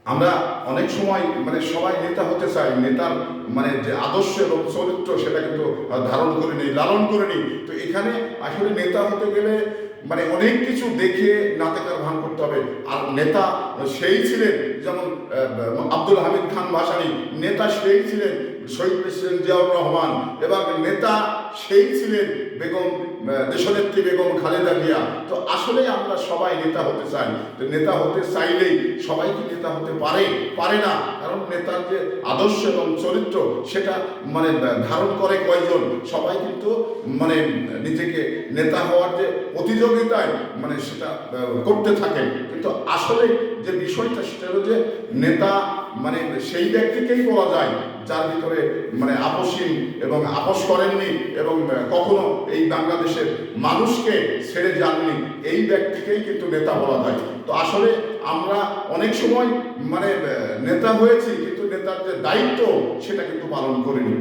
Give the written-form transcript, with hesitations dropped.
আমরা অনেক সময় মানে সবাই নেতা হতে চাই, নেতার মানে যে আদর্শ এবং চরিত্র সেটা কিন্তু ধারণ করে নিই, লালন করে নিই। তো এখানে আসলে নেতা হতে গেলে মানে অনেক কিছু দেখে না দেখার ভান করতে হবে। আর নেতা সেই ছিলেন যেমন আব্দুল হামিদ খান ভাসানী, নেতা সেই ছিলেন শহীদ প্রেসিডেন্ট জিয়াউর রহমান, এবং নেতা সেই ছিলেন বেগম দেশনেত্রী বেগম খালেদা জিয়া। তো আসলেই আমরা সবাই নেতা হতে চাই। তো নেতা হতে চাইলেই সবাই কি নেতা হতে পারে? পারে না। কারণ নেতার যে আদর্শ এবং চরিত্র সেটা মানে ধারণ করে কয়জন? সবাই কিন্তু মানে নিজেকে নেতা হওয়ার যে প্রতিযোগিতায় মানে সেটা করতে থাকে। কিন্তু আসলে যে বিষয়টা সেটা হলো যে নেতা মানে সেই ব্যক্তিকেই বলা যায় যার ভিতরে মানে আপসহীন এবং আপোস করেননি এবং কখনো এই বাংলাদেশের মানুষকে ছেড়ে যাননি, এই ব্যক্তিকেই কিন্তু নেতা বলা হয়। তো আসলে আমরা অনেক সময় মানে নেতা হয়েছি কিন্তু নেতার যে দায়িত্ব সেটা কিন্তু পালন করিনি।